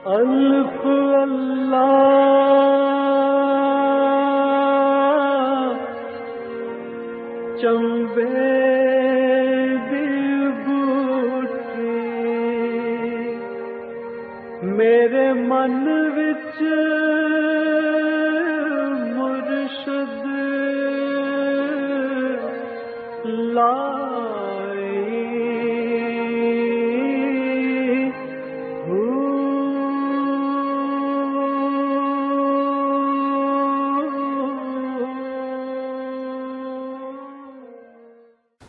الف اللہ چمبے دی بوٹی میرے من وچ مرشد لائی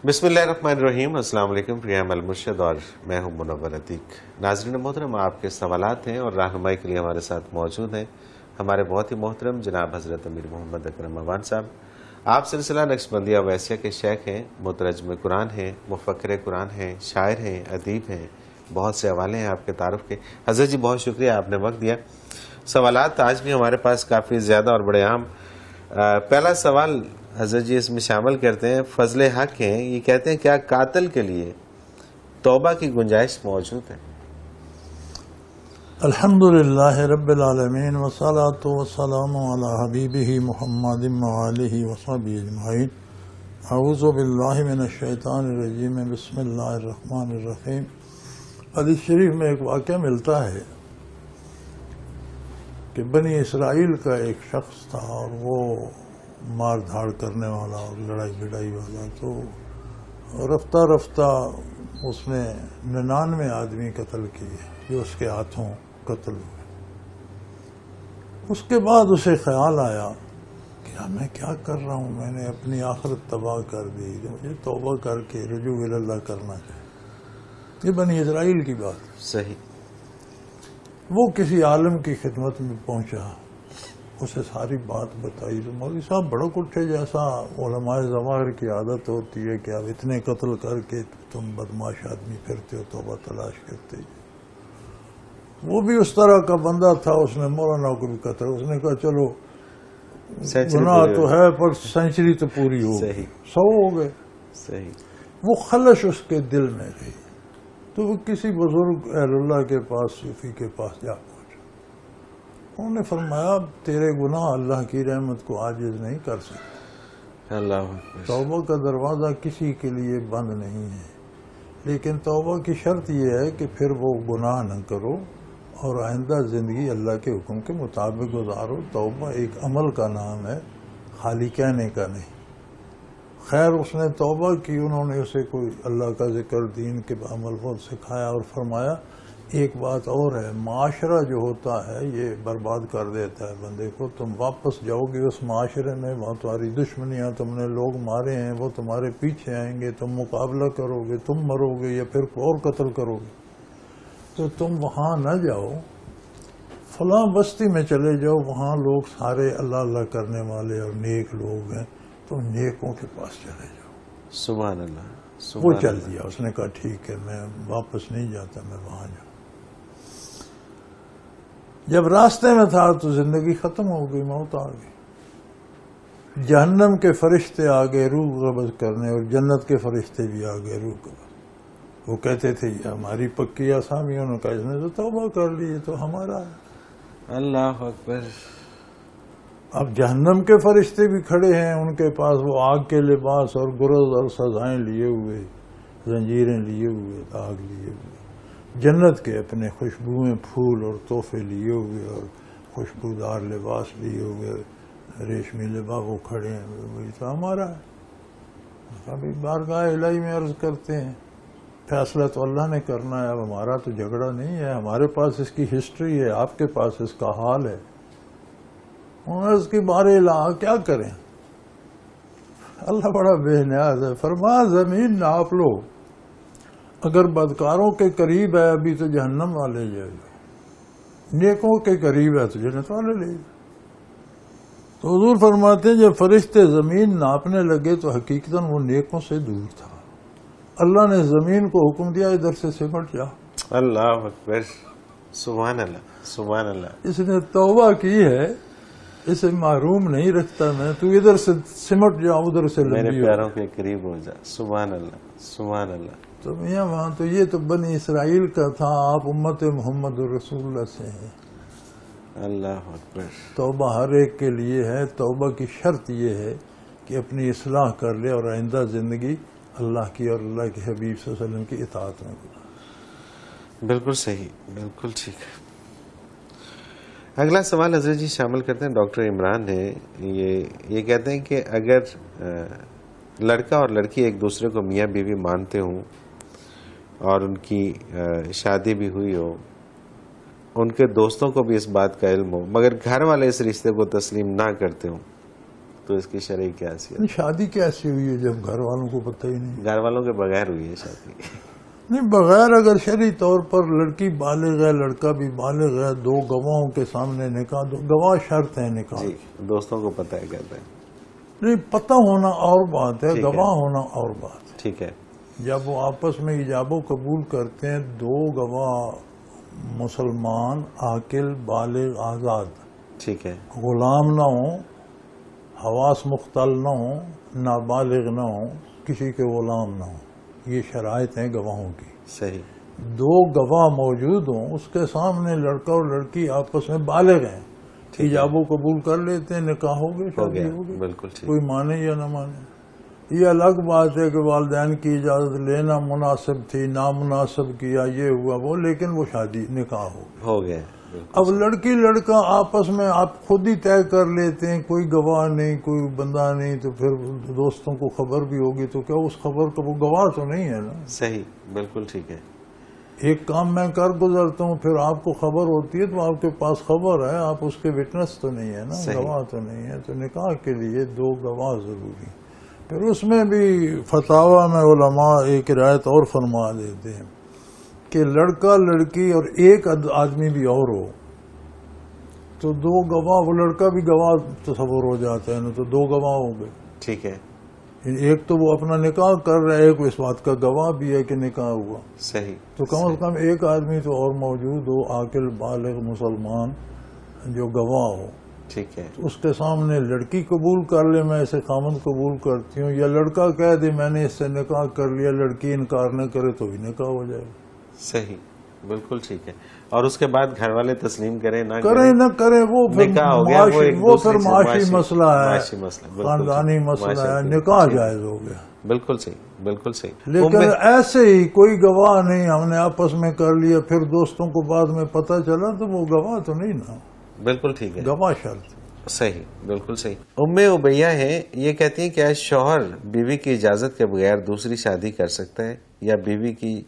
بسم اللہ الرحمن الرحیم۔ السلام علیکم، پریام المرشد اور میں ہوں منور عتیق۔ ناظرین محترم، آپ کے سوالات ہیں اور رہنمائی کے لیے ہمارے ساتھ موجود ہیں ہمارے بہت ہی محترم جناب حضرت امیر محمد اکرم عوان صاحب۔ آپ سلسلہ نقشبندیہ اویسیہ کے شیخ ہیں، مترجم قرآن ہیں، مفکر قرآن ہیں، شاعر ہیں، ادیب ہیں، بہت سے حوالے ہیں آپ کے تعارف کے۔ حضرت جی بہت شکریہ، آپ نے وقت دیا۔ سوالات آج بھی ہمارے پاس کافی زیادہ اور بڑے عام۔ پہلا سوال حضرت جی اس میں شامل کرتے ہیں، فضل حق ہیں، یہ کہتے ہیں کیا قاتل کے لیے توبہ کی گنجائش موجود ہے؟ الحمدللہ رب العالمین والصلاة والسلام علی حبیبہ محمد وآلہ وصحبہ اجمعین۔ اعوذ باللہ من الشیطان الرجیم، بسم اللہ الرحمن الرحیم۔ حدیث شریف میں ایک واقعہ ملتا ہے کہ بنی اسرائیل کا ایک شخص تھا اور وہ مار دھاڑ کرنے والا اور لڑائی بڑائی والا، تو رفتہ رفتہ اس نے 99 آدمی قتل کیے جو اس کے ہاتھوں قتل ہوئے۔ اس کے بعد اسے خیال آیا کہ میں کیا کر رہا ہوں، میں نے اپنی آخرت تباہ کر دی، مجھے توبہ کر کے رجوع اللہ کرنا چاہیے۔ یہ بنی اسرائیل کی بات صحیح۔ وہ کسی عالم کی خدمت میں پہنچا، اسے ساری بات بتائی تو مولوی صاحب بڑا کچھ ہے، جیسا علماء ظواہر کی عادت ہوتی ہے کہ اب اتنے قتل کر کے تم بدماش آدمی پھرتے ہو، توبہ تلاش کرتے ہو۔ وہ بھی اس طرح کا بندہ تھا، اس نے مولانا کو بھی قتل، اس نے کہا چلو گناہ تو ہے پر سینچری تو پوری ہو گئی، 100 ہو گئے۔ صحیح۔ وہ خلش اس کے دل میں رہی تو وہ کسی بزرگ اہل اللہ کے پاس، صوفی کے پاس جا پہنچا۔ انہوں نے فرمایا تیرے گناہ اللہ کی رحمت کو عاجز نہیں کر سکتے، اللہ توبہ کا دروازہ کسی کے لیے بند نہیں ہے، لیکن توبہ کی شرط یہ ہے کہ پھر وہ گناہ نہ کرو اور آئندہ زندگی اللہ کے حکم کے مطابق گزارو۔ توبہ ایک عمل کا نام ہے، خالی کہنے کا نہیں۔ خیر اس نے توبہ کی، انہوں نے اسے کوئی اللہ کا ذکر، دین کے عمل بہت سکھایا اور فرمایا ایک بات اور ہے، معاشرہ جو ہوتا ہے یہ برباد کر دیتا ہے بندے کو، تم واپس جاؤ گے اس معاشرے میں، وہاں تمہاری دشمنیاں، تم نے لوگ مارے ہیں وہ تمہارے پیچھے آئیں گے، تم مقابلہ کرو گے، تم مرو گے یا پھر اور قتل کرو گے، تو تم وہاں نہ جاؤ، فلاں بستی میں چلے جاؤ، وہاں لوگ سارے اللہ اللہ کرنے والے اور نیک لوگ ہیں، تم نیکوں کے پاس چلے جاؤ۔ سبحان اللہ۔ وہ چل دیا، اس نے کہا ٹھیک ہے میں واپس نہیں جاتا، میں وہاں جاؤں۔ جب راستے میں تھا تو زندگی ختم ہو گئی، موت آ گئی، جہنم کے فرشتے آ گئے روح قبض کرنے اور جنت کے فرشتے بھی آ گئے روح قبض۔ وہ کہتے تھے یہ ہماری پکی آسامی، انہوں نے کہا اس نے تو توبہ کر لی، یہ تو ہمارا ہے۔ اللہ اکبر۔ اب جہنم کے فرشتے بھی کھڑے ہیں، ان کے پاس وہ آگ کے لباس اور گرز اور سزائیں لیے ہوئے، زنجیریں لیے ہوئے، آگ لیے ہوئے، جنت کے اپنے خوشبوئیں پھول اور تحفے لیے ہوئے اور خوشبودار لباس لیے ہوئے، ریشمی لباس، وہ کھڑے ہیں، وہی تو ہمارا ہے۔ ابھی بارگاہ الہی میں عرض کرتے ہیں فیصلہ تو اللہ نے کرنا ہے، اب ہمارا تو جھگڑا نہیں ہے، ہمارے پاس اس کی ہسٹری ہے، آپ کے پاس اس کا حال ہے۔ عرض کی بارے الہ کیا کریں، اللہ بڑا بے نیاز ہے، فرما زمین ناپ لو، اگر بدکاروں کے قریب ہے ابھی تو جہنم والے لے جاؤ، نیکوں کے قریب ہے تو جنت والے لے جاؤ۔ تو حضور فرماتے ہیں جب فرشتے زمین ناپنے لگے تو حقیقتاً وہ نیکوں سے دور تھا، اللہ نے زمین کو حکم دیا ادھر سے سمٹ جا۔ اللہ اکبر، سبحان اللہ، سبحان اللہ۔ اس نے توبہ کی ہے، اسے محروم نہیں رکھتا میں، تو ادھر سے سمٹ جا ادھر سے میرے لمبی پیاروں کے قریب ہو جا۔ سبحان اللہ، سبحان اللہ۔ تو میاں وہاں تو یہ تو بنی اسرائیل کا تھا، آپ امت محمد رسول اللہ سے ہیں۔ اللہ اکبر۔ توبہ ہر ایک کے لیے ہے، توبہ کی شرط یہ ہے کہ اپنی اصلاح کر لے اور آئندہ زندگی اللہ کی اور اللہ کے حبیب صلی اللہ علیہ وسلم کی اطاعت میں گزارے۔ بالکل صحیح، بالکل ٹھیک ہے۔ اگلا سوال حضرت جی شامل کرتے ہیں، ڈاکٹر عمران ہے، یہ کہتے ہیں کہ اگر لڑکا اور لڑکی ایک دوسرے کو میاں بیوی مانتے ہوں اور ان کی شادی بھی ہوئی ہو، ان کے دوستوں کو بھی اس بات کا علم ہو، مگر گھر والے اس رشتے کو تسلیم نہ کرتے ہوں، تو اس کی شرعی کیا حیثیت؟ شادی کیسی ہوئی ہے جب گھر والوں کو پتہ ہی نہیں؟ گھر والوں کے بغیر ہوئی ہے شادی؟ نہیں، بغیر اگر شرعی طور پر لڑکی بالغ ہے، لڑکا بھی بالغ ہے، دو گواہوں کے سامنے نکاح، دو گواہ شرط ہے نکاح جی، کی۔ دوستوں کو پتہ ہے کہتے ہیں؟ نہیں، پتہ ہونا اور بات ہے، ٹھیک ہے۔ گواہ ہونا اور بات ہے۔ ٹھیک ہے۔ جب وہ آپس میں ایجاب و قبول کرتے ہیں، دو گواہ مسلمان عاقل بالغ آزاد، ٹھیک ہے۔ غلام نہ ہوں، حواس مختل نہ ہوں، نابالغ نہ ہوں، کسی کے غلام نہ ہوں، یہ شرائط ہیں گواہوں کی۔ صحیح۔ دو گواہ موجود ہوں، اس کے سامنے لڑکا اور لڑکی آپس میں بالغ ہیں، ایجاب و قبول کر لیتے ہیں، نکاح ہو گئے، شادی ہو گئی، بالکل ٹھیک۔ کوئی مانے یا نہ مانے۔ یہ الگ بات ہے کہ والدین کی اجازت لینا مناسب تھی، نامناسب کیا، یہ ہوا وہ، لیکن وہ شادی نکاح ہو گیا۔ اب لڑکی لڑکا آپس میں آپ خود ہی طے کر لیتے ہیں، کوئی گواہ نہیں، کوئی بندہ نہیں، تو پھر دوستوں کو خبر بھی ہوگی تو کیا اس خبر کا وہ گواہ تو نہیں ہے نا؟ صحیح، بالکل ٹھیک ہے۔ ایک کام میں کر گزرتا ہوں، پھر آپ کو خبر ہوتی ہے تو آپ کے پاس خبر ہے، آپ اس کے وٹنس تو نہیں ہے نا، گواہ تو نہیں ہے، تو نکاح کے لیے دو گواہ ضروری۔ پھر اس میں بھی فتاوی میں علماء ایک روایت اور فرما دیتے ہیں کہ لڑکا لڑکی اور ایک آدمی بھی اور ہو تو دو گواہ، وہ لڑکا بھی گواہ تصور ہو جاتا ہے نا، تو دو گواہ ہو گئے۔ ٹھیک ہے۔ ایک تو وہ اپنا نکاح کر رہا ہے، ایک اس بات کا گواہ بھی ہے کہ نکاح ہوا۔ صحیح۔ تو کم از کم ایک آدمی تو اور موجود ہو، عاقل بالغ مسلمان جو گواہ ہو۔ ٹھیک ہے۔ اس کے سامنے لڑکی قبول کر لے میں اسے خامند قبول کرتی ہوں، یا لڑکا کہہ دے میں نے اس سے نکاح کر لیا، لڑکی انکار نہ کرے تو بھی نکاح ہو جائے گا۔ صحیح، بالکل ٹھیک ہے۔ اور اس کے بعد گھر والے تسلیم کریں نہ کریں وہ پھر نکاح ہو گیا، وہ پھر معاشی مسئلہ ہے، معاشی مسئلہ، خاندانی مسئلہ ہے، نکاح جائز ہو گیا۔ بالکل صحیح، بالکل صحیح۔ لیکن ایسے ہی کوئی گواہ نہیں، ہم نے آپس میں کر لیا، پھر دوستوں کو بعد میں پتہ چلا، تو وہ گواہ تو نہیں نا، بالکل ٹھیک ہے، گواہ شرط۔ صحیح، بالکل صحیح۔ عبیہ ہے، یہ کہتی ہیں کہ شوہر بیوی کی اجازت کے بغیر دوسری شادی کر سکتا ہے یا بیوی کی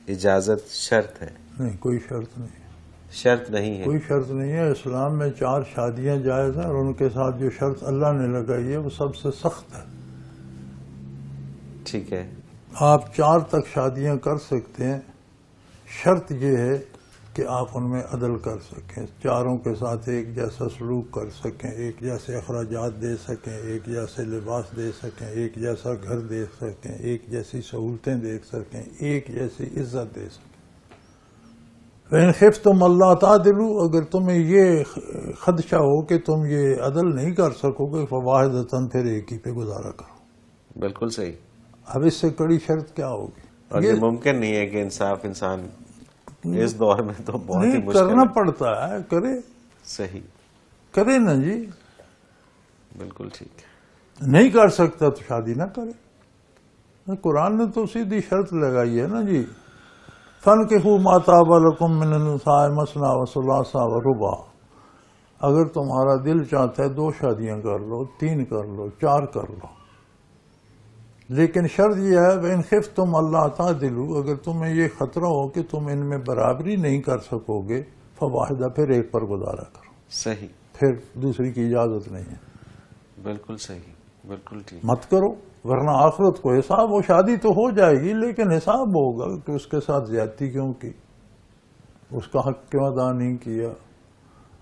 اجازت شرط ہے؟ نہیں، کوئی شرط نہیں، شرط نہیں ہے، کوئی شرط نہیں ہے۔ اسلام میں 4 شادیاں جائز ہیں، اور ان کے ساتھ جو شرط اللہ نے لگائی ہے وہ سب سے سخت ہے۔ ٹھیک ہے۔ آپ 4 تک شادیاں کر سکتے ہیں، شرط یہ ہے کہ آپ ان میں عدل کر سکیں، چاروں کے ساتھ ایک جیسا سلوک کر سکیں، ایک جیسے اخراجات دے سکیں، ایک جیسے لباس دے سکیں، ایک جیسا گھر دے سکیں، ایک جیسی سہولتیں دے سکیں، ایک جیسی عزت دے سکیں۔ وَإِنْ خِفْتُمْ أَلَّا تَعْدِلُوا، اگر تمہیں یہ خدشہ ہو کہ تم یہ عدل نہیں کر سکو گے، فَوَاحِدَةً، پھر ایک ہی پہ گزارا کرو۔ بالکل صحیح۔ اب اس سے کڑی شرط کیا ہوگی؟ اور یہ ممکن نہیں ہے کہ انصاف انسان اس دور میں تو بہت ہی نہیں، مشکل کرنا ہے۔ پڑتا ہے، کرے، صحیح، کرے نا جی۔ بالکل ٹھیک ہے۔ نہیں کر سکتا تو شادی نہ کرے۔ قرآن نے تو سیدھی شرط لگائی ہے نا جی، فَانْكِحُوا مَا طَابَ لَكُم مِّنَ النِّسَاءِ مَثْنَىٰ وَثُلَاثَ وَرُبَاعَ، اگر تمہارا دل چاہتا ہے 2 شادیاں کر لو، 3 کر لو، 4 کر لو، لیکن شرط یہ ہے وَإِنْ خِفْتُمْ أَلَّا تَعْدِلُوا، اگر تمہیں یہ خطرہ ہو کہ تم ان میں برابری نہیں کر سکو گے، فواحدہ، پھر ایک پر گزارا کرو، صحیح، پھر دوسری کی اجازت نہیں ہے، بالکل صحیح، بالکل ٹھیک۔ مت کرو، ورنہ آخرت کو حساب ہو، شادی تو ہو جائے گی لیکن حساب ہوگا کہ اس کے ساتھ زیادتی کیوں کی، اس کا حق کیوں ادا نہیں کیا۔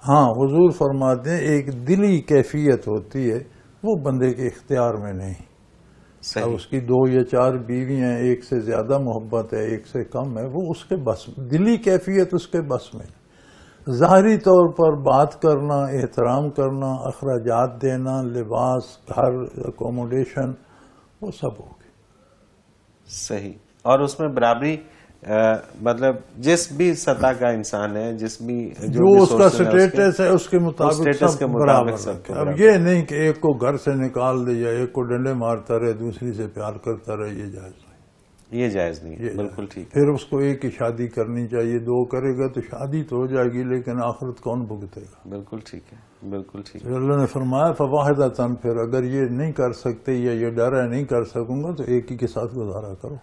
ہاں، حضور فرماتے ہیں ایک دلی کیفیت ہوتی ہے، وہ بندے کے اختیار میں نہیں۔ اب اس کی 2 یا 4 بیویاں ہیں، ایک سے زیادہ محبت ہے، ایک سے کم ہے، وہ اس کے بس، دلی کیفیت اس کے بس میں۔ ظاہری طور پر بات کرنا، احترام کرنا، اخراجات دینا، لباس، گھر، اکوموڈیشن، وہ سب ہوگی۔ صحیح۔ اور اس میں برابری مطلب جس بھی سطح کا انسان ہے، جس بھی جو اس کا سٹیٹس ہے اس کے مطابق سب برابر رکھے. اب یہ نہیں کہ ایک کو گھر سے نکال دے یا ایک کو ڈنڈے مارتا رہے دوسری سے پیار کرتا رہے، یہ جائز نہیں. یہ جائز نہیں، بالکل ٹھیک. پھر اس کو ایک ہی شادی کرنی چاہیے، دو کرے گا تو شادی تو ہو جائے گی لیکن آخرت کون بھگتے گا؟ بالکل ٹھیک ہے، بالکل ٹھیک. اللہ نے فرمایا فواحدۃ، پھر اگر یہ نہیں کر سکتے یا یہ ڈر ہے نہیں کر سکوں گا تو ایک ہی کے ساتھ گزارا کرو.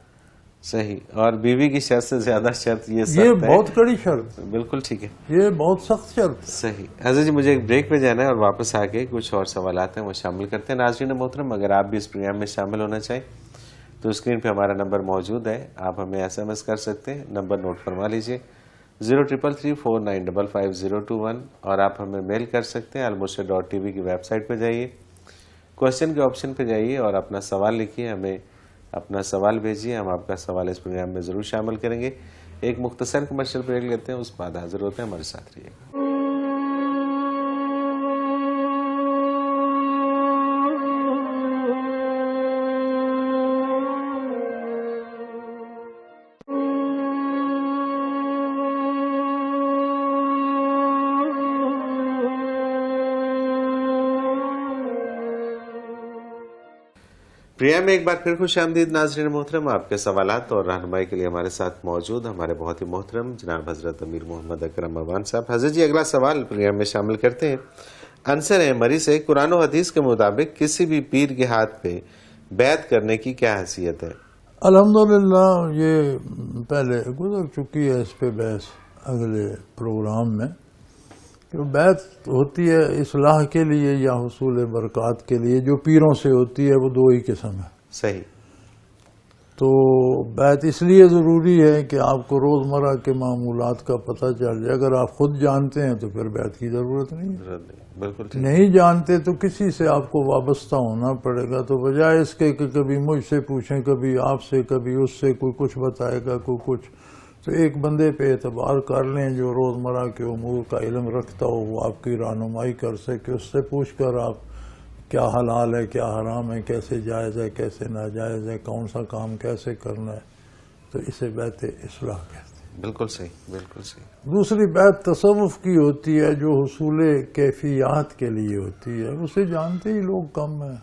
صحیح. اور بیوی کی شرط سے زیادہ شرط یہ سخت ہے. یہ بہت کڑی شرط. بالکل ٹھیک ہے، یہ بہت سخت شرط. صحیح. حضرت جی مجھے ایک بریک پہ جانا ہے اور واپس آ کے کچھ اور سوالات ہیں وہ شامل کرتے ہیں. ناظرین محترم، اگر آپ بھی اس پروگرام میں شامل ہونا چاہیں تو اسکرین پہ ہمارا نمبر موجود ہے، آپ ہمیں SMS کر سکتے ہیں. نمبر نوٹ فرما لیجئے 033349555021، اور آپ ہمیں میل کر سکتے ہیں almurshid.tv کی ویب سائٹ پہ جائیے، کوشچن کے آپشن پہ جائیے اور اپنا سوال لکھیے، ہمیں اپنا سوال بھیجیے. ہم آپ کا سوال اس پروگرام میں ضرور شامل کریں گے. ایک مختصر کمرشل بریک لیتے ہیں، اس بعد حاضر ہوتے ہیں. ہمارے ساتھ رہیے گا. پروگرام میں ایک بار پھر خوش آمدید ناظرین محترم. آپ کے سوالات اور رہنمائی کے لیے ہمارے ساتھ موجود ہمارے بہت ہی محترم جناب حضرت امیر محمد اکرم امان صاحب. حضرت جی اگلا سوال پروگرام میں شامل کرتے ہیں. انصر احمری سے، قرآن و حدیث کے مطابق کسی بھی پیر کے ہاتھ پہ بیعت کرنے کی کیا حیثیت ہے؟ الحمدللہ یہ پہلے گزر چکی ہے اس پہ بحث اگلے پروگرام میں. جو بیعت ہوتی ہے اصلاح کے لیے یا حصول برکات کے لیے، جو پیروں سے ہوتی ہے وہ دو ہی قسم ہے. صحیح. تو بیعت اس لیے ضروری ہے کہ آپ کو روزمرہ کے معمولات کا پتہ چل جائے. اگر آپ خود جانتے ہیں تو پھر بیعت کی ضرورت نہیں ہے. بالکل. نہیں جانتے تو کسی سے آپ کو وابستہ ہونا پڑے گا. تو بجائے اس کے کہ کبھی مجھ سے پوچھیں، کبھی آپ سے، کبھی اس سے، کوئی کچھ بتائے گا کوئی کچھ، تو ایک بندے پہ اعتبار کر لیں جو روزمرہ کے امور کا علم رکھتا ہو، وہ آپ کی رہنمائی کر سکے. اس سے پوچھ کر آپ کیا حلال ہے کیا حرام ہے، کیسے جائز ہے کیسے ناجائز ہے، کون سا کام کیسے کرنا ہے، تو اسے بیعت اصلاح کہتے ہیں. بالکل صحیح، بالکل صحیح. دوسری بیعت تصوف کی ہوتی ہے جو حصول کیفیات کے لیے ہوتی ہے. اسے جانتے ہی لوگ کم ہیں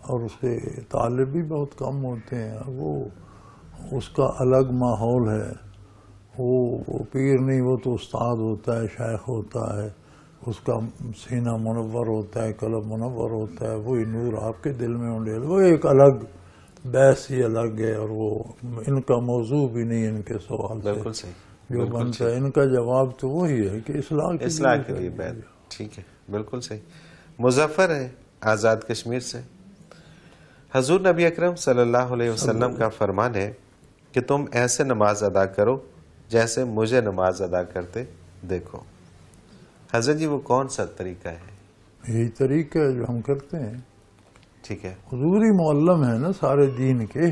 اور اس کے طالب بھی بہت کم ہوتے ہیں. وہ اس کا الگ ماحول ہے. وہ پیر نہیں، وہ تو استاد ہوتا ہے، شیخ ہوتا ہے. اس کا سینہ منور ہوتا ہے، قلب منور ہوتا ہے. وہی نور آپ کے دل میں انڈیل. وہ ایک الگ بحث ہی الگ ہے، اور وہ ان کا موضوع بھی نہیں ان کے سوال سے. بالکل صحیح. جو بنتا ہے ان کا جواب تو وہی ہے کہ اصلاح کے لیے بیعت. ٹھیک ہے، بالکل صحیح. مظفر ہے آزاد کشمیر سے. حضور نبی اکرم صلی اللہ علیہ وسلم کا فرمان ہے کہ تم ایسے نماز ادا کرو جیسے مجھے نماز ادا کرتے دیکھو. حضرت جی وہ کون سا طریقہ ہے؟ یہی طریقہ ہے جو ہم کرتے ہیں. ٹھیک ہے. حضوری معلم ہے نا سارے دین کے.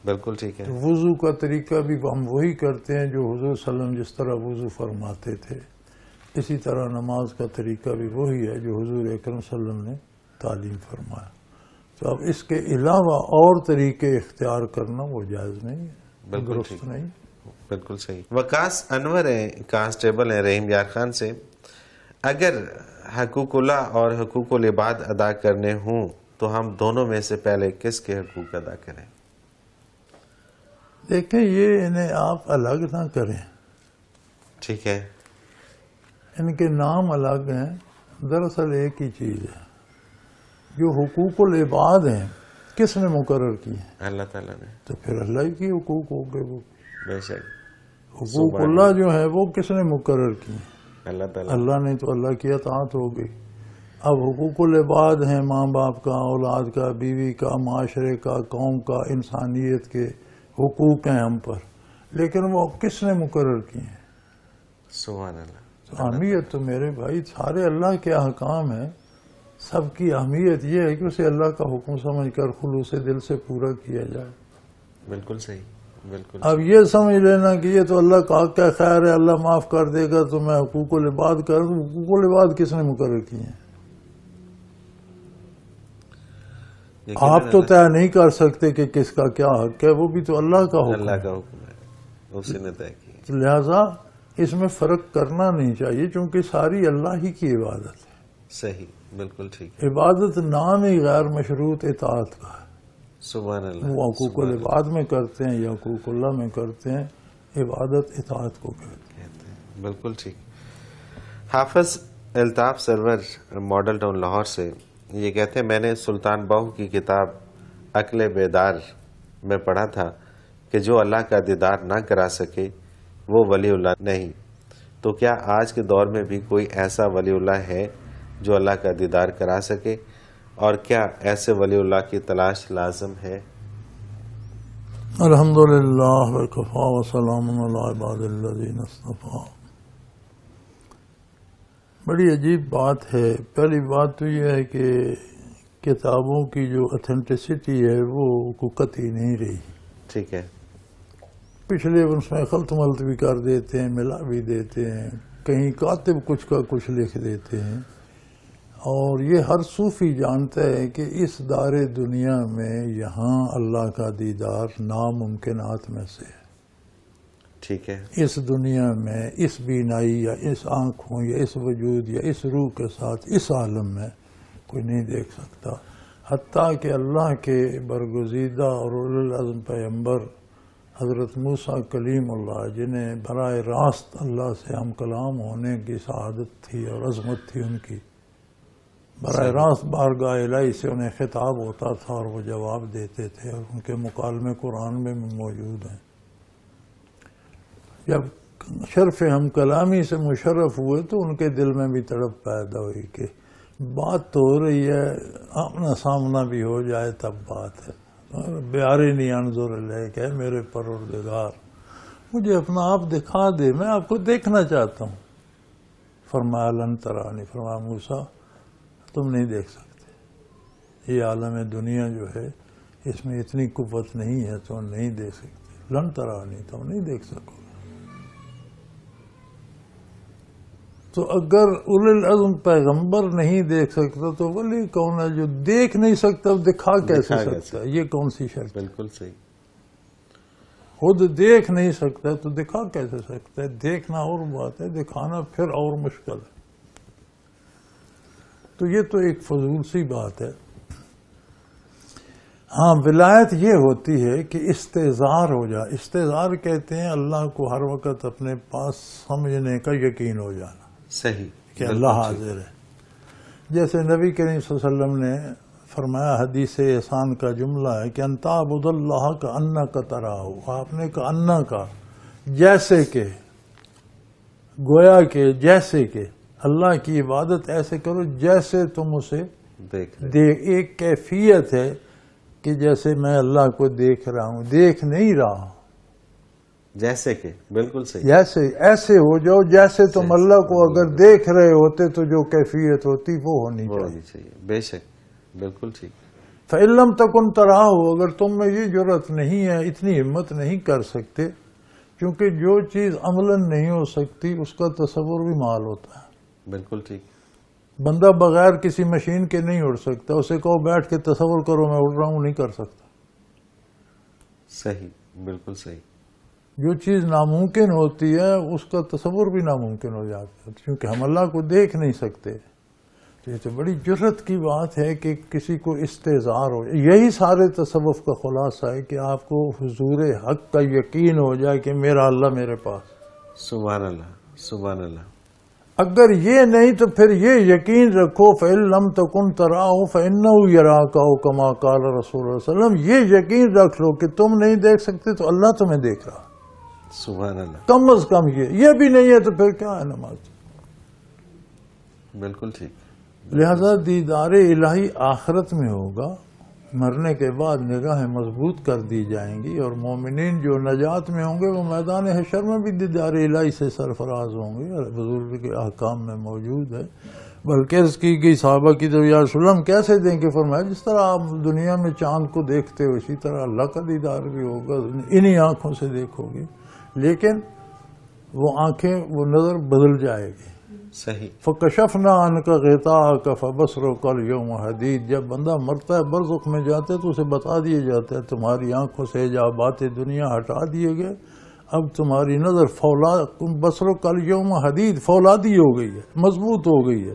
بالکل ٹھیک ہے. وضو کا طریقہ بھی ہم وہی کرتے ہیں جو حضور صلی اللہ علیہ وسلم جس طرح وضو فرماتے تھے. اسی طرح نماز کا طریقہ بھی وہی ہے جو حضور اکرم صلی اللہ علیہ وسلم نے تعلیم فرمایا. تو اب اس کے علاوہ اور طریقے اختیار کرنا وہ جائز نہیں ہے، درست نہیں. بالکل صحیح. وقاص انور ہیں کانسٹیبل ہیں رحیم یار خان سے. اگر حقوق اللہ اور حقوق العباد ادا کرنے ہوں تو ہم دونوں میں سے پہلے کس کے حقوق ادا کریں؟ دیکھیں یہ انہیں آپ الگ نہ کریں. ٹھیک ہے. ان کے نام الگ ہیں، دراصل ایک ہی چیز ہے. جو حقوق العباد ہیں کس نے مقرر کی ہیں؟ اللہ تعالیٰ نے. تو پھر اللہ کی حقوق ہو گئے. وہ بے شک. حقوق اللہ جو ہے وہ کس نے مقرر کی ہیں؟ اللہ تعالیٰ. اللہ نے. تو اللہ کی اطاعت ہو گئی. اب حقوق العباد ہیں ماں باپ کا، اولاد کا، بیوی کا، معاشرے کا، قوم کا، انسانیت کے حقوق ہیں ہم پر، لیکن وہ کس نے مقرر کی ہیں؟ سبحان اللہ. اہمیت تو میرے بھائی سارے اللہ کے احکام ہیں. سب کی اہمیت یہ ہے کہ اسے اللہ کا حکم سمجھ کر خلوص دل سے پورا کیا جائے. بالکل صحیح. بالکل. اب یہ سمجھ لینا کہ یہ تو اللہ کا حق ہے، خیر ہے، اللہ معاف کر دے گا تو میں حقوق العباد کر دوں. حقوق العباد کس نے مقرر کی ہیں؟ آپ تو طے نہیں کر سکتے کہ کس کا کیا حق ہے، وہ بھی تو اللہ کا حکم اللہ ہے. کا حکم ہے، اسی نے طے کیا. لہذا اس میں فرق کرنا نہیں چاہیے، چونکہ ساری اللہ ہی کی عبادت ہے. صحیح، بالکل ٹھیک. عبادت نام ہی غیر مشروط اطاعت کا ہے. سبحان اللہ. وہ حقوق العباد میں کرتے ہیں یا حقوق اللہ میں کرتے ہیں، عبادت اطاعت کو کہتے ہیں. بالکل ٹھیک. حافظ الطاف سرور ماڈل ٹاؤن لاہور سے یہ کہتے ہیں، میں نے سلطان باہو کی کتاب عقل بیدار میں پڑھا تھا کہ جو اللہ کا دیدار نہ کرا سکے وہ ولی اللہ نہیں. تو کیا آج کے دور میں بھی کوئی ایسا ولی اللہ ہے جو اللہ کا دیدار کرا سکے، اور کیا ایسے ولی اللہ کی تلاش لازم ہے؟ الحمدللہ وکفا وسلام علی عباد الذین اصطفیٰ. بڑی عجیب بات ہے. پہلی بات تو یہ ہے کہ کتابوں کی جو اتھینٹسٹی ہے وہ قطعی نہیں رہی. ٹھیک ہے. پچھلے اس میں خلط ملط بھی کر دیتے ہیں، ملا بھی دیتے ہیں، کہیں کاتب کچھ کا کچھ لکھ دیتے ہیں. اور یہ ہر صوفی جانتا ہے کہ اس دار دنیا میں یہاں اللہ کا دیدار ناممکنات میں سے ہے. ٹھیک ہے. اس دنیا میں اس بینائی یا اس آنکھوں یا اس وجود یا اس روح کے ساتھ اس عالم میں کوئی نہیں دیکھ سکتا. حتیٰ کہ اللہ کے برگزیدہ اور اولو العزم پیغمبر حضرت موسیٰ کلیم اللہ، جنہیں براہ راست اللہ سے ہم کلام ہونے کی سعادت تھی اور عظمت تھی ان کی، براہ راست بارگاہ الہی سے انہیں خطاب ہوتا تھا اور وہ جواب دیتے تھے، اور ان کے مکالمے قرآن میں موجود ہیں. جب شرف ہم کلامی سے مشرف ہوئے تو ان کے دل میں بھی تڑپ پیدا ہوئی کہ بات تو ہو رہی ہے، آمنا سامنا بھی ہو جائے تب بات ہے. بیارینی انظر الیک، ہے میرے پروردگار مجھے اپنا آپ دکھا دے، میں آپ کو دیکھنا چاہتا ہوں. فرمایا لن ترانی، فرمایا موسیٰ تم نہیں دیکھ سکتے، یہ عالم دنیا جو ہے اس میں اتنی قوت نہیں ہے، تم نہیں دیکھ سکتے. لن ترانی، تم نہیں دیکھ سکو. تو اگر اولو العزم پیغمبر نہیں دیکھ سکتا تو ولی کون ہے جو دیکھ نہیں سکتا، دکھا کیسے سکتا ہے؟ یہ کون سی شرط؟ بالکل صحیح. خود دیکھ نہیں سکتا تو دکھا کیسے سکتا ہے؟ دیکھنا اور بات ہے، دکھانا پھر اور مشکل ہے. تو یہ تو ایک فضول سی بات ہے. ہاں، ولایت یہ ہوتی ہے کہ استظہار ہو جائے. استظہار کہتے ہیں اللہ کو ہر وقت اپنے پاس سمجھنے کا یقین ہو جانا. صحیح کہ اللہ حاضر ہے. جیسے نبی کریم صلی اللہ علیہ وسلم نے فرمایا، حدیث احسان کا جملہ ہے کہ ان تعبد اللہ کا انک تراہ. آپ نے کہا انا کا جیسے کہ، گویا کہ جیسے کہ اللہ کی عبادت ایسے کرو جیسے تم اسے دیکھ. ایک کیفیت ہے کہ جیسے میں اللہ کو دیکھ رہا ہوں، دیکھ نہیں رہا. جیسے کہ بالکل صحیح. جیسے ایسے ہو جاؤ جیسے تم اللہ کو اگر دیکھ رہے ہوتے تو جو کیفیت ہوتی وہ ہونی چاہیے. بے شک، بالکل ٹھیک. فَإِن لَمْ تَكُنْ تَرَاهُ، اگر تم میں یہ جرأت نہیں ہے، اتنی ہمت نہیں کر سکتے، کیونکہ جو چیز عملاً نہیں ہو سکتی اس کا تصور بھی محال ہوتا ہے. بالکل ٹھیک. بندہ بغیر کسی مشین کے نہیں اڑ سکتا. اسے کہو بیٹھ کے تصور کرو میں اڑ رہا ہوں، نہیں کر سکتا. صحیح، بالکل صحیح. جو چیز ناممکن ہوتی ہے اس کا تصور بھی ناممکن ہو جاتا ہے، کیونکہ ہم اللہ کو دیکھ نہیں سکتے. تو یہ تو بڑی جرأت کی بات ہے کہ کسی کو استظہار ہو. یہی سارے تصوف کا خلاصہ ہے کہ آپ کو حضور حق کا یقین ہو جائے کہ میرا اللہ میرے پاس. سبحان اللہ، سبحان اللہ. اگر یہ نہیں تو پھر یہ یقین رکھو فَإِن لَمْ تَكُنْ تَرَاهُ فَإِنَّهُ يَرَاكَ، كَمَا قَالَ رسول اللہ صلی اللہ علیہ وسلم. یہ یقین رکھ لو کہ تم نہیں دیکھ سکتے تو اللہ تمہیں دیکھ رہا. سبحان اللہ. کم از کم یہ بھی نہیں ہے تو پھر کیا ہے نماز. بالکل ٹھیک. لہذا دیدار الہی آخرت میں ہوگا. مرنے کے بعد نگاہیں مضبوط کر دی جائیں گی، اور مومنین جو نجات میں ہوں گے وہ میدان حشر میں بھی دیدار الہی سے سرفراز ہوں گے. بزرگ کے احکام میں موجود ہے. بلکہ عرض کی گئی صحابہ کی تو یا رسول اللہ کیسے دیں گے؟ فرمایا جس طرح آپ دنیا میں چاند کو دیکھتے ہو اسی طرح اللہ کا دیدار بھی ہوگا، انہی آنکھوں سے دیکھو گے. لیکن وہ آنکھیں، وہ نظر بدل جائے گی. صحیح. فکشفنا عنک غطاءک فبصرک الیوم حدید. جب بندہ مرتا ہے برزخ میں جاتا ہے تو اسے بتا دیا جاتا ہے تمہاری آنکھوں سے حجابات دنیا ہٹا دیے گئے، اب تمہاری نظر بصرک الیوم حدید، فولادی ہو گئی ہے، مضبوط ہو گئی ہے.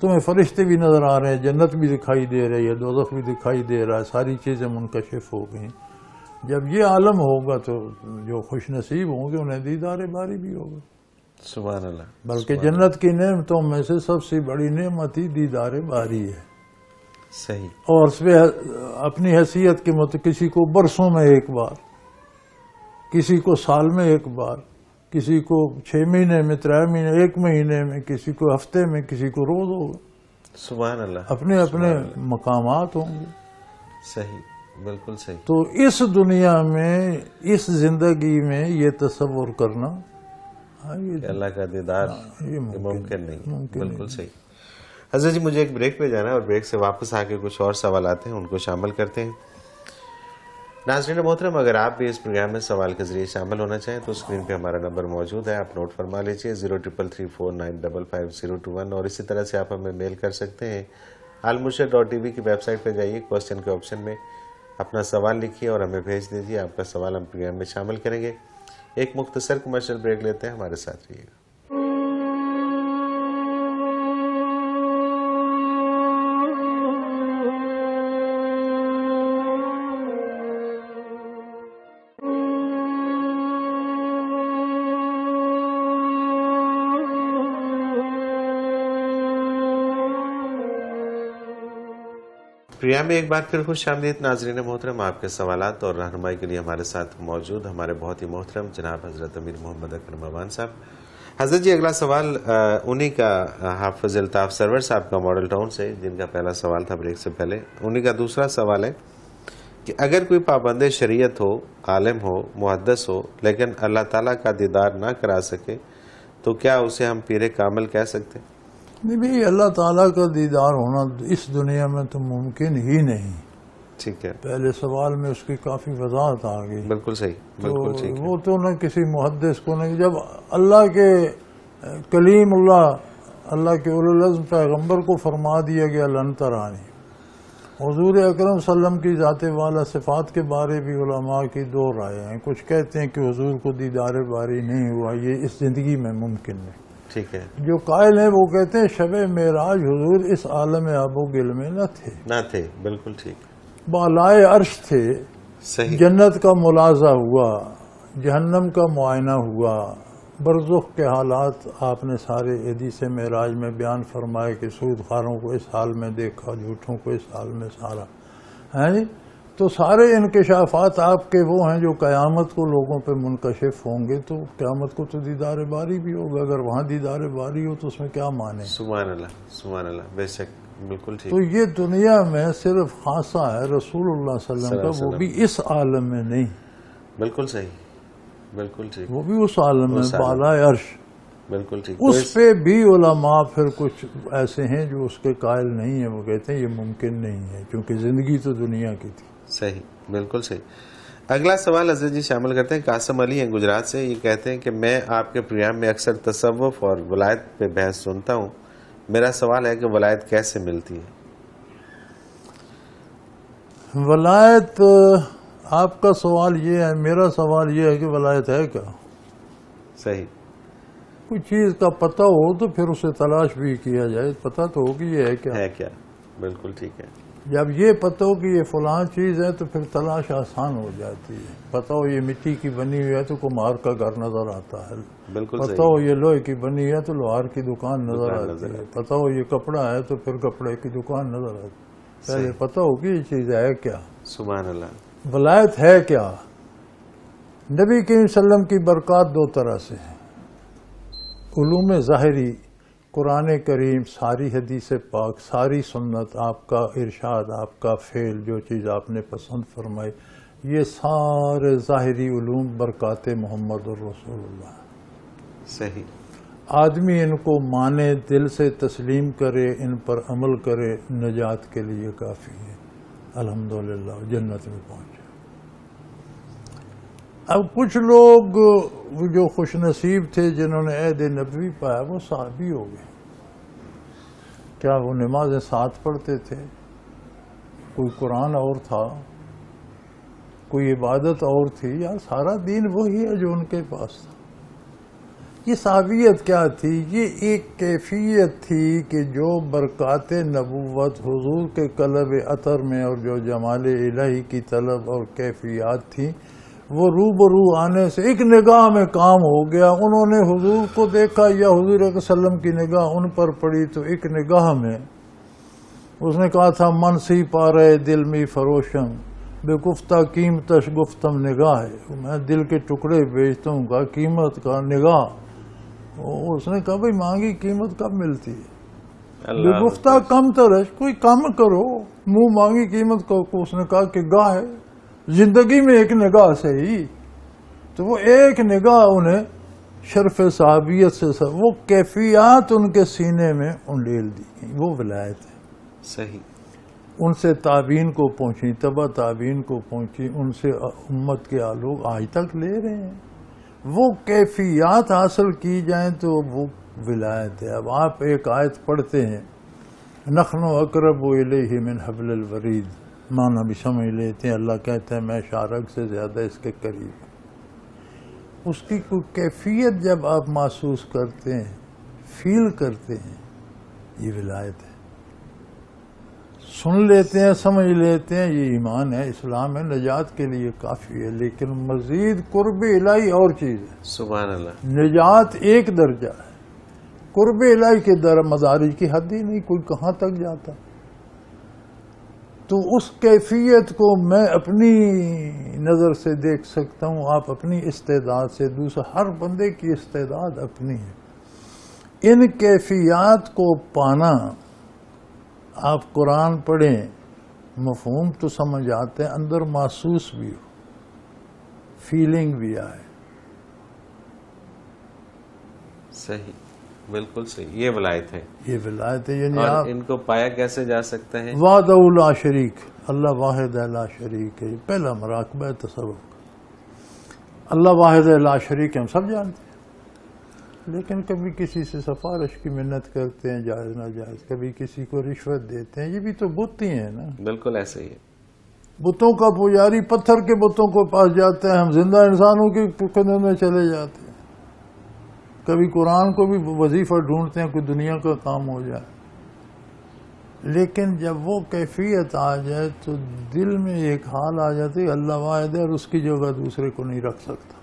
تمہیں فرشتے بھی نظر آ رہے ہیں، جنت بھی دکھائی دے رہی ہے، دوزخ بھی دکھائی دے رہا ہے، ساری چیزیں منکشف ہو گئیں. جب یہ عالم ہوگا تو جو خوش نصیب ہوں گے انہیں دیدار باری بھی ہوگا. سبحان اللہ. بلکہ جنت کی نعمتوں میں سے سب سے بڑی نعمت ہی دیدار باری ہے. صحیح. اور اس پہ اپنی حیثیت کے مطابق کسی کو برسوں میں ایک بار، کسی کو سال میں ایک بار، کسی کو 6 مہینے میں، 3 مہینے، 1 مہینے میں، کسی کو ہفتے میں، کسی کو روز ہوگا. سبحان اللہ. اپنے اپنے مقامات ہوں گے. صحیح، بالکل صحیح. تو اس دنیا میں، اس زندگی میں یہ تصور کرنا کہ اللہ کا دیدار یہ ممکن نہیں. بالکل صحیح. حضرت جی مجھے ایک بریک پہ جانا ہے اور بریک سے واپس آ کے کچھ اور سوالات ہیں ان کو شامل کرتے ہیں. ناظرین محترم، اگر آپ بھی اس پروگرام میں سوال کے ذریعے شامل ہونا چاہیں تو اسکرین پہ ہمارا نمبر موجود ہے، آپ نوٹ فرما لیجئے 033349555021. اور اسی طرح سے آپ ہمیں میل کر سکتے ہیں. almurshid.tv کی ویب سائٹ پہ جائیے، کوسچن کے آپشن میں اپنا سوال لکھیے اور ہمیں بھیج دیجیے. آپ کا سوال ہم پروگرام میں شامل کریں گے. ایک مختصر کمرشل بریک لیتے ہیں، ہمارے ساتھ رہیے گا. پروگرام میں ایک بار پھر خوش آمدید ناظرین محترم. آپ کے سوالات اور رہنمائی کے لیے ہمارے ساتھ موجود ہمارے بہت ہی محترم جناب حضرت امیر محمد اکرم امان صاحب. حضرت جی اگلا سوال انہی کا حافظ الطاف سرور صاحب کا ماڈل ٹاؤن سے، جن کا پہلا سوال تھا بریک سے پہلے. انہی کا دوسرا سوال ہے کہ اگر کوئی پابند شریعت ہو، عالم ہو، محدث ہو، لیکن اللہ تعالیٰ کا دیدار نہ کرا سکے تو کیا اسے ہم پیر کامل کہہ سکتے ہیں؟ نہیں بھائی، اللہ تعالیٰ کا دیدار ہونا اس دنیا میں تو ممکن ہی نہیں. ٹھیک ہے. پہلے سوال میں اس کی کافی وضاحت آ گئی. بالکل صحیح، بالکل ٹھیک ہے. وہ تو نہ کسی محدث کو نہیں. جب اللہ کے کلیم اللہ کے اولو العزم پیغمبر کو فرما دیا گیا لن ترانی، حضور اکرم صلی اللہ علیہ وسلم کی ذات والا صفات کے بارے بھی علماء کی 2 رائے ہیں. کچھ کہتے ہیں کہ حضور کو دیدار باری نہیں ہوا، یہ اس زندگی میں ممکن نہیں. ٹھیک ہے. جو قائل ہیں وہ کہتے ہیں شب معراج حضور اس عالم آب و گل میں نہ تھے. بالکل ٹھیک. بالائے عرش تھے. صحیح. جنت کا ملازہ ہوا، جہنم کا معائنہ ہوا، برزخ کے حالات آپ نے سارے حدیث معراج میں بیان فرمائے کہ سود خاروں کو اس حال میں دیکھا، جھوٹوں کو اس حال میں سارا ہے. تو سارے انکشافات آپ کے وہ ہیں جو قیامت کو لوگوں پہ منکشف ہوں گے. تو قیامت کو تو دیدار باری بھی ہوگا. اگر وہاں دیدار باری ہو تو اس میں کیا مانے؟ سبحان اللہ، سبحان اللہ. بے شک، بالکل ٹھیک. تو یہ دنیا میں صرف خاصہ ہے رسول اللہ صلی اللہ علیہ وسلم کا، وہ بھی اس عالم میں نہیں. بالکل صحیح، بالکل ٹھیک. وہ بھی اس عالم میں بالائے عرش. بالکل ٹھیک. اس پہ بھی علماء پھر کچھ ایسے ہیں جو اس کے قائل نہیں ہیں. وہ کہتے ہیں یہ ممکن نہیں ہے کیونکہ زندگی تو دنیا کی تھی. صحیح، بالکل صحیح. اگلا سوال حضرت جی شامل کرتے ہیں. قاسم علی ہیں گجرات سے. یہ کہتے ہیں کہ میں آپ کے پروگرام میں اکثر تصوف اور ولایت پہ بحث سنتا ہوں. میرا سوال ہے کہ ولایت کیسے ملتی ہے؟ ولایت، آپ کا سوال یہ ہے، میرا سوال یہ ہے کہ ولایت ہے کیا؟ صحیح. کوئی چیز کا پتہ ہو تو پھر اسے تلاش بھی کیا جائے. پتہ تو ہو کہ یہ ہے کیا. ہے کیا. بالکل ٹھیک ہے. جب یہ پتہ ہو کہ یہ فلاں چیز ہے تو پھر تلاش آسان ہو جاتی ہے. پتہ ہو یہ مٹی کی بنی ہوئی ہے تو کمہار کا گھر نظر آتا ہے. بالکل پتہ ہو یہ لوہے کی بنی ہے تو لوہار کی دکان نظر آتی ہے. پتہ ہو یہ کپڑا ہے تو پھر کپڑے کی دکان نظر آتی ہے. پہلے پتہ ہو کہ یہ چیز ہے کیا. سبحان اللہ. ولایت ہے کیا؟ نبی کریم صلی اللہ علیہ وسلم کی برکات 2 طرح سے ہیں. علوم ظاہری، قرآن کریم، ساری حدیث پاک، ساری سنت، آپ کا ارشاد، آپ کا فعل، جو چیز آپ نے پسند فرمائی، یہ سارے ظاہری علوم برکات محمد الرسول اللہ. صحیح. آدمی ان کو مانے، دل سے تسلیم کرے، ان پر عمل کرے، نجات کے لیے کافی ہے. الحمدللہ جنت میں پہنچے. اب کچھ لوگ جو خوش نصیب تھے جنہوں نے عہد نبوی پایا وہ صحابی ہو گئے. کیا وہ نمازیں ساتھ پڑھتے تھے؟ کوئی قرآن اور تھا؟ کوئی عبادت اور تھی؟ یا سارا دین وہی ہے جو ان کے پاس تھا؟ یہ صحابیت کیا تھی؟ یہ ایک کیفیت تھی کہ جو برکات نبوت حضور کے قلب عطر میں اور جو جمال الہی کی طلب اور کیفیات تھی وہ روبرو آنے سے ایک نگاہ میں کام ہو گیا. انہوں نے حضور کو دیکھا یا حضور صلی اللہ علیہ وسلم کی نگاہ ان پر پڑی تو ایک نگاہ میں اس نے کہا تھا من سی پا رہے دل میں فروشم بے گفتہ قیمتش گفتم نگاہ ہے. میں دل کے ٹکڑے بیچتا ہوں کا قیمت کا نگاہ. اس نے کہا بھائی مانگی قیمت کب ملتی ہے؟ بے گفتہ کم ترش، کوئی کم کرو، منہ مانگی قیمت کو. اس نے کہا کہ گاہ ہے زندگی میں ایک نگاہ سے ہی. تو وہ ایک نگاہ انہیں شرف صحابیت سے وہ کیفیات ان کے سینے میں انڈیل دی گئی. وہ ولایت ہے. صحیح. ان سے تابعین کو پہنچی، تبع تابعین کو پہنچی، ان سے امت کے لوگ آج تک لے رہے ہیں. وہ کیفیات حاصل کی جائیں تو وہ ولایت ہے. اب آپ ایک آیت پڑھتے ہیں نحن اقرب الیہ من حبل الورید، معنی بھی سمجھ لیتے ہیں. اللہ کہتے ہیں میں شارک سے زیادہ اس کے قریب ہوں. اس کی کوئی کیفیت جب آپ محسوس کرتے ہیں، فیل کرتے ہیں، یہ ولایت ہے. سن لیتے ہیں، سمجھ لیتے ہیں، یہ ایمان ہے، اسلام ہے، نجات کے لیے کافی ہے. لیکن مزید قرب الہی اور چیز ہے. سبحان اللہ. نجات ایک درجہ ہے، قرب الہی کے مدارج کی حد ہی نہیں، کوئی کہاں تک جاتا. تو اس کیفیت کو میں اپنی نظر سے دیکھ سکتا ہوں، آپ اپنی استعداد سے، دوسرا ہر بندے کی استعداد اپنی ہے. ان کیفیات کو پانا، آپ قرآن پڑھیں، مفہوم تو سمجھ آتے ہیں، اندر محسوس بھی ہو، فیلنگ بھی آئے. صحیح، بالکل صحیح. یہ ولایت ہے. یہ ولایت ہے. یعنی اور آپ ان کو پایا کیسے جا سکتا ہے؟ وحدہ لا شریک، اللہ واحد لا شریک ہے. پہلا مراقبہ ہے تصوف کا. اللہ واحد لا شریک ہے، ہم سب جانتے ہیں. لیکن کبھی کسی سے سفارش کی منت کرتے ہیں، جائز ناجائز، کبھی کسی کو رشوت دیتے ہیں. یہ بھی تو بت ہی ہیں نا. بالکل ایسے ہی ہے. بتوں کا پجاری پتھر کے بتوں کو پاس جاتا ہے، ہم زندہ انسانوں کے قدم میں چلے جاتے ہیں. کبھی قرآن کو بھی وظیفہ ڈھونڈتے ہیں، کوئی دنیا کا کام ہو جائے. لیکن جب وہ کیفیت آ جائے تو دل میں ایک حال آ جاتی ہے اللہ واحد ہے اور اس کی جگہ دوسرے کو نہیں رکھ سکتا.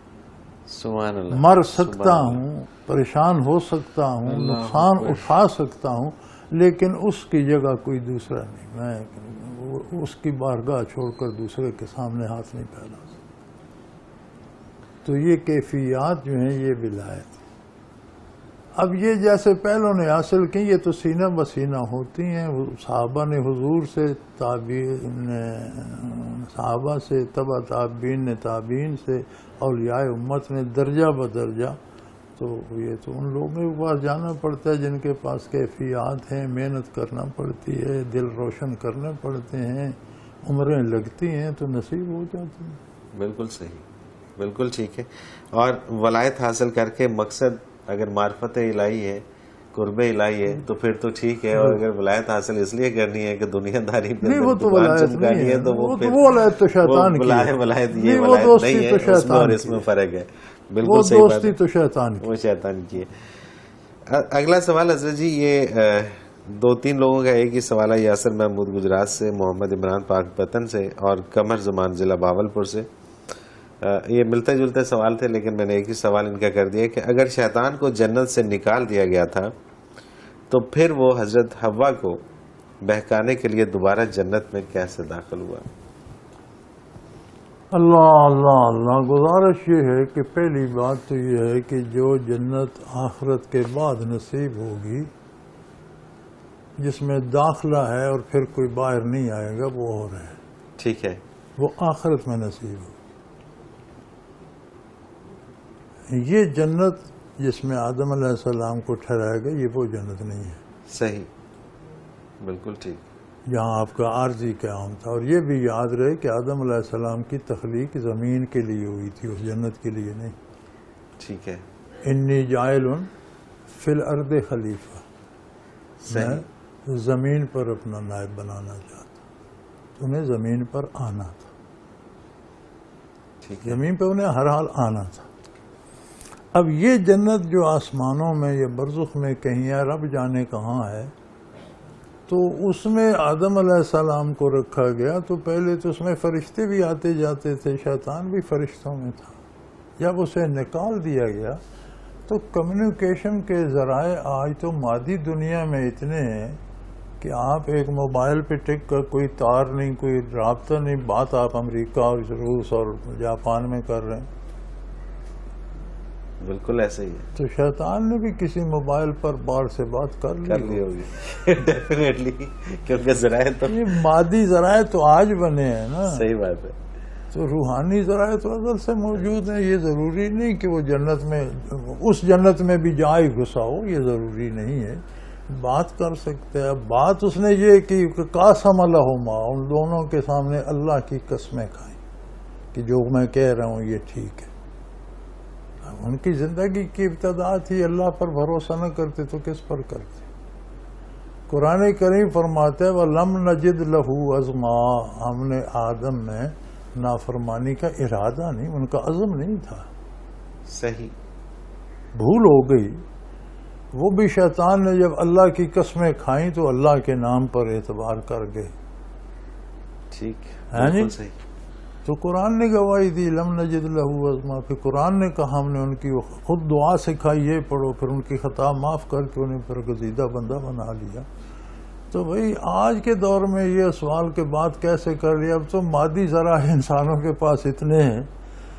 سبحان اللہ. مر سکتا ہوں، پریشان ہو سکتا ہوں، نقصان اٹھا سکتا ہوں، لیکن اس کی جگہ کوئی دوسرا نہیں. میں اس کی بارگاہ چھوڑ کر دوسرے کے سامنے ہاتھ نہیں پھیلا سکتا. تو یہ کیفیات جو ہیں یہ ولایت. اب یہ جیسے پہلوں نے حاصل کی، یہ تو سینہ بسینہ ہوتی ہیں. صحابہ نے حضور سے، تابعین نے صحابہ سے، تبع تابعین نے تابعین سے، اولیاء امت نے درجہ بدرجہ. تو یہ تو ان لوگوں کے پاس جانا پڑتا ہے جن کے پاس کیفیات ہیں، محنت کرنا پڑتی ہے، دل روشن کرنے پڑتے ہیں، عمریں لگتی ہیں تو نصیب ہو جاتی ہیں. بالکل صحیح، بالکل ٹھیک ہے. اور ولایت حاصل کر کے مقصد اگر معرفت الہی ہے، قرب الہی ہے تو پھر تو ٹھیک ہے. اور اگر ولایت حاصل اس لیے کرنی ہے کہ دنیا داری پہ نہیں، وہ تو ولایت نہیں ہے. تو وہ ولایت تو شیطان کی ہے. ولایت یہ ولایت نہیں ہے، اس میں اور اس میں فرق ہے. بالکل صحیح بات ہے. تو شیطان کی، وہ شیطان کی ہے. اگلا سوال حضرت جی، یہ دو تین لوگوں کا ایک ہی سوال ہے. یاسر محمود گجرات سے، محمد عمران پاک پتن سے، اور قمر زمان ضلع بہاولپور سے. یہ ملتے جلتے سوال تھے لیکن میں نے ایک ہی سوال ان کا کر دیا کہ اگر شیطان کو جنت سے نکال دیا گیا تھا تو پھر وہ حضرت حوا کو بہکانے کے لیے دوبارہ جنت میں کیسے داخل ہوا؟ اللہ اللہ اللہ. گزارش یہ ہے کہ پہلی بات تو یہ ہے کہ جو جنت آخرت کے بعد نصیب ہوگی، جس میں داخلہ ہے اور پھر کوئی باہر نہیں آئے گا، وہ اور ہے. ٹھیک ہے. وہ آخرت میں نصیب ہوگی. یہ جنت جس میں آدم علیہ السلام کو ٹھہرایا گیا، یہ وہ جنت نہیں ہے. صحیح، بالکل ٹھیک. جہاں آپ کا عارضی قیام تھا. اور یہ بھی یاد رہے کہ آدم علیہ السلام کی تخلیق زمین کے لیے ہوئی تھی، اس جنت کے لیے نہیں. ٹھیک ہے. انی جائل فی الارض خلیفہ. صحیح. زمین پر اپنا نائب بنانا چاہتا، انہیں زمین پر آنا تھا، ٹھیک ہے، زمین پہ انہیں ہر حال آنا تھا۔ اب یہ جنت جو آسمانوں میں یا برزخ میں کہیں ہے، رب جانے کہاں ہے، تو اس میں آدم علیہ السلام کو رکھا گیا، تو پہلے تو اس میں فرشتے بھی آتے جاتے تھے، شیطان بھی فرشتوں میں تھا۔ جب اسے نکال دیا گیا تو کمیونیکیشن کے ذرائع آج تو مادی دنیا میں اتنے ہیں کہ آپ ایک موبائل پہ ٹک کر، کوئی تار نہیں، کوئی رابطہ نہیں، بات آپ امریکہ اور روس اور جاپان میں کر رہے ہیں۔ بالکل ایسا ہی ہے، تو شیطان نے بھی کسی موبائل پر باہر سے بات کر لی ہوگی ڈیفینیٹلی، کیونکہ ذرائع تو یہ مادی ذرائع تو آج بنے ہیں نا، صحیح بات ہے، تو روحانی ذرائع تو ازل سے موجود ہیں۔ یہ ضروری نہیں کہ وہ جنت میں، اس جنت میں بھی جائے گھسا ہو، یہ ضروری نہیں ہے، بات کر سکتے ہیں۔ بات اس نے یہ کی کہ قاسم لہما، ان دونوں کے سامنے اللہ کی قسمیں کھائیں کہ جو میں کہہ رہا ہوں یہ ٹھیک ہے۔ ان کی زندگی کی ابتدا تھی، اللہ پر بھروسہ نہ کرتے تو کس پر کرتے؟ قرآن کریم فرماتا ہے وَلَمْ نَجِدْ لَهُ عَزْمًا، ہم نے آدم میں نافرمانی کا ارادہ نہیں، ان کا عزم نہیں تھا، صحیح، بھول ہو گئی۔ وہ بھی شیطان نے جب اللہ کی قسمیں کھائیں تو اللہ کے نام پر اعتبار کر گئے، ٹھیک، ہاں جی؟ بالکل صحیح، تو قرآن نے گواہی دی لم نجد لہو عزما، پھر قرآن نے کہا ہم نے ان کی خود دعا سکھائی، یہ پڑھو، پھر ان کی خطا معاف کر کے انہیں برگزیدہ بندہ بنا لیا۔ تو بھئی آج کے دور میں یہ سوال کے بعد کیسے کر لیا؟ اب تو مادی ذرائع انسانوں کے پاس اتنے ہیں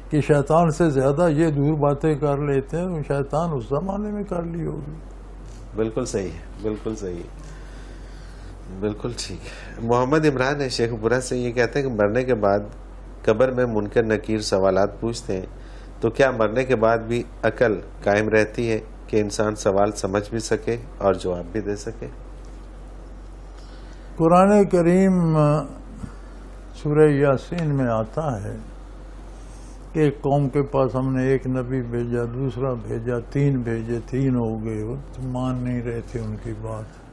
کہ شیطان سے زیادہ یہ دور باتیں کر لیتے ہیں، شیطان اس زمانے میں کر لی ہوگی۔ بالکل صحیح ہے، بالکل صحیح ہے، بالکل ٹھیک ہے۔ محمد عمران ہے شیخ پورہ سے، یہ کہتے ہیں کہ مرنے کے بعد قبر میں منکر نکیر سوالات پوچھتے ہیں، تو کیا مرنے کے بعد بھی عقل قائم رہتی ہے کہ انسان سوال سمجھ بھی سکے اور جواب بھی دے سکے؟ قرآن کریم سورہ یاسین میں آتا ہے کہ ایک قوم کے پاس ہم نے ایک نبی بھیجا، دوسرا بھیجا، تین بھیجے، تین ہو گئے، وہ تو مان نہیں رہے تھے ان کی بات۔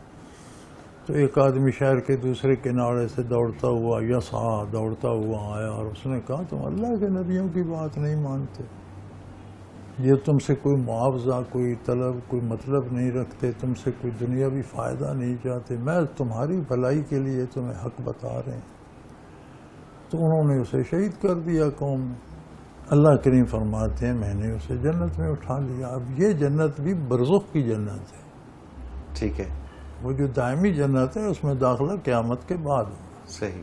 تو ایک آدمی شہر کے دوسرے کنارے سے دوڑتا ہوا دوڑتا ہوا آیا اور اس نے کہا تم اللہ کے نبیوں کی بات نہیں مانتے، یہ تم سے کوئی معاوضہ، کوئی طلب، کوئی مطلب نہیں رکھتے، تم سے کوئی دنیاوی فائدہ نہیں چاہتے، میں تمہاری بھلائی کے لیے تمہیں حق بتا رہے ہیں۔ تو انہوں نے اسے شہید کر دیا قوم نے۔ اللہ کریم فرماتے ہیں میں نے اسے جنت میں اٹھا لیا۔ اب یہ جنت بھی برزخ کی جنت ہے، ٹھیک ہے، وہ جو دائمی جنت ہے اس میں داخلہ قیامت کے بعد ہوگا۔ صحیح،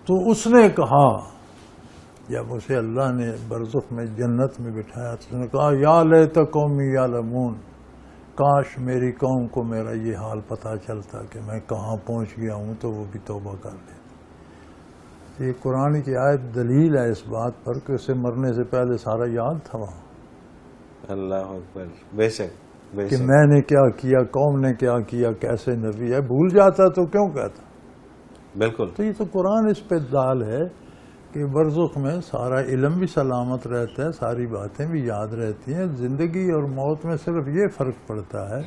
تو اس نے کہا جب اسے اللہ نے برزخ میں جنت میں بٹھایا تو اس نے کہا یا لیت قومی یعلمون، کاش میری قوم کو میرا یہ حال پتہ چلتا کہ میں کہاں پہنچ گیا ہوں تو وہ بھی توبہ کر لیتے۔ یہ قرآن کی آیت دلیل ہے اس بات پر کہ اسے مرنے سے پہلے سارا یاد تھا وہاں، اللہ اکبر، بے شک بے کہ شک، میں نے کیا کیا، قوم نے کیا کیا، کیسے نبی ہے، بھول جاتا تو کیوں کہتا؟ بالکل، تو یہ تو قرآن اس پہ دال ہے کہ برزخ میں سارا علم بھی سلامت رہتا ہے، ساری باتیں بھی یاد رہتی ہیں۔ زندگی اور موت میں صرف یہ فرق پڑتا ہے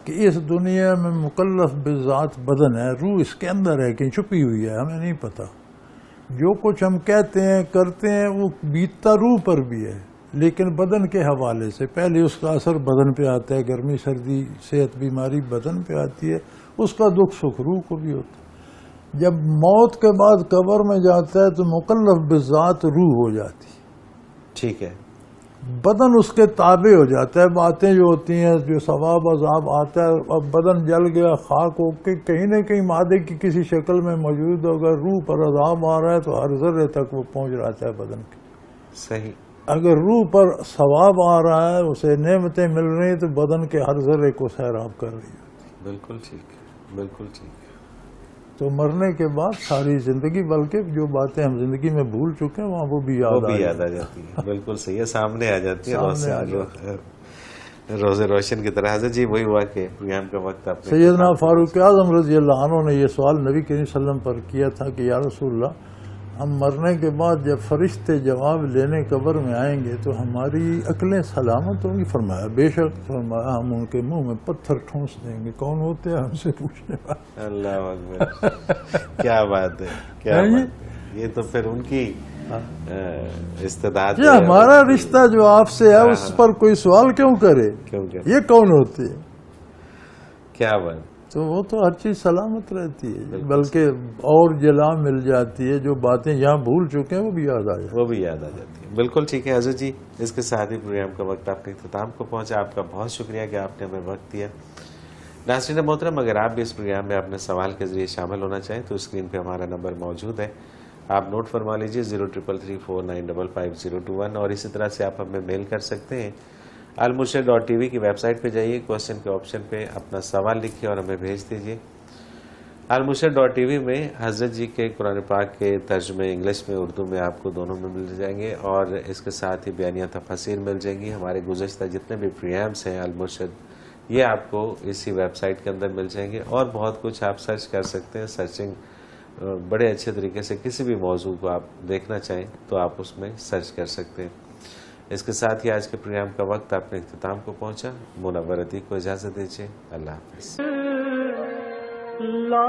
کہ اس دنیا میں مکلف بذات بدن ہے، روح اس کے اندر ہے کہ چھپی ہوئی ہے، ہمیں نہیں پتہ۔ جو کچھ ہم کہتے ہیں کرتے ہیں وہ بیتتا روح پر بھی ہے، لیکن بدن کے حوالے سے پہلے اس کا اثر بدن پہ آتا ہے، گرمی سردی صحت بیماری بدن پہ آتی ہے، اس کا دکھ سکھ روح کو بھی ہوتا ہے۔ جب موت کے بعد قبر میں جاتا ہے تو مکلف بذات روح ہو جاتی ہے، ٹھیک ہے، بدن اس کے تابع ہو جاتا ہے۔ باتیں جو ہوتی ہیں، جو ثواب عذاب آتا ہے، اب بدن جل گیا، خاک ہو کے کہیں نہ کہیں مادے کی کسی شکل میں موجود ہوگا، روح پر عذاب آ رہا ہے تو ہر ذرے تک وہ پہنچ رہتا ہے بدن کے۔ صحیح، اگر روح پر ثواب آ رہا ہے، اسے نعمتیں مل رہی ہیں، تو بدن کے ہر ذرے کو سیراب کر رہی ہے۔ بالکل ٹھیک، بالکل ٹھیک، تو مرنے کے بعد ساری زندگی، بلکہ جو باتیں ہم زندگی میں بھول چکے ہیں وہاں وہ بھی یاد آ جاتی ہے، بالکل صحیح ہے، سامنے آ جاتی ہے، روز روشن کی طرح۔ حضرت جی وہی ہوا کہ پروگرام کا وقت آپ نے سیدنا فاروق اعظم رضی اللہ عنہ نے یہ سوال نبی کریم صلی اللہ علیہ وسلم پر کیا تھا کہ یا رسول اللہ ہم مرنے کے بعد جب فرشتے جواب لینے قبر میں آئیں گے تو ہماری عقلیں سلامت ہوں گی. فرمایا بے شک. فرمایا ہم ان کے منہ میں پتھر ٹھونس دیں گے. کون ہوتے ہیں ہم سے پوچھنے والے؟ اللہ اکبر. کیا بات ہے، کیا بات ہے. یہ تو پھر ان کی استعداد یہ ہے. ہمارا رشتہ جو آپ سے ہے اس پر کوئی سوال کیوں کرے؟ کیونکہ یہ کون ہوتے ہیں؟ کیا بات. تو وہ تو ہر چیز سلامت رہتی ہے، بلکہ اور جلا مل جاتی ہے. جو باتیں یہاں بھول چکے ہیں وہ بھی یاد آ جاتی ہیں. وہ بھی یاد آ جاتی ہے. بالکل ٹھیک ہے حضرت جی. اس کے ساتھ ہی پروگرام کا وقت اپنے اختتام کو پہنچا. آپ کا بہت شکریہ کہ آپ نے ہمیں وقت دیا. ناظرین محترم، اگر آپ بھی اس پروگرام میں اپنے سوال کے ذریعے شامل ہونا چاہیں تو اسکرین پہ ہمارا نمبر موجود ہے، آپ نوٹ فرما لیجئے 033349550221. اور اسی طرح سے آپ ہمیں میل کر سکتے ہیں. almurshid.tv کی ویب سائٹ پہ جائیے، کوشچن کے آپشن پہ اپنا سوال لکھیے اور ہمیں بھیج دیجیے. almurshid.tv میں حضرت جی کے قرآن پاک کے ترجمے انگلش میں اردو میں آپ کو دونوں میں مل جائیں گے، اور اس کے ساتھ ہی بیانیہ تفاسیر مل جائیں گی. ہمارے گزشتہ جتنے بھی پروگرامس ہیں المرشد، یہ آپ کو اسی ویب سائٹ کے اندر مل جائیں گے. اور بہت کچھ آپ سرچ کر سکتے ہیں. سرچنگ بڑے اچھے طریقے سے کسی بھی موضوع کو آپ دیکھنا چاہیں تو آپ اس میں سرچ کر سکتے ہیں. اس کے ساتھ ہی آج کے پروگرام کا وقت اپنے اختتام کو پہنچا. منور عتیق کو اجازت دیجیے. اللہ حافظ. لا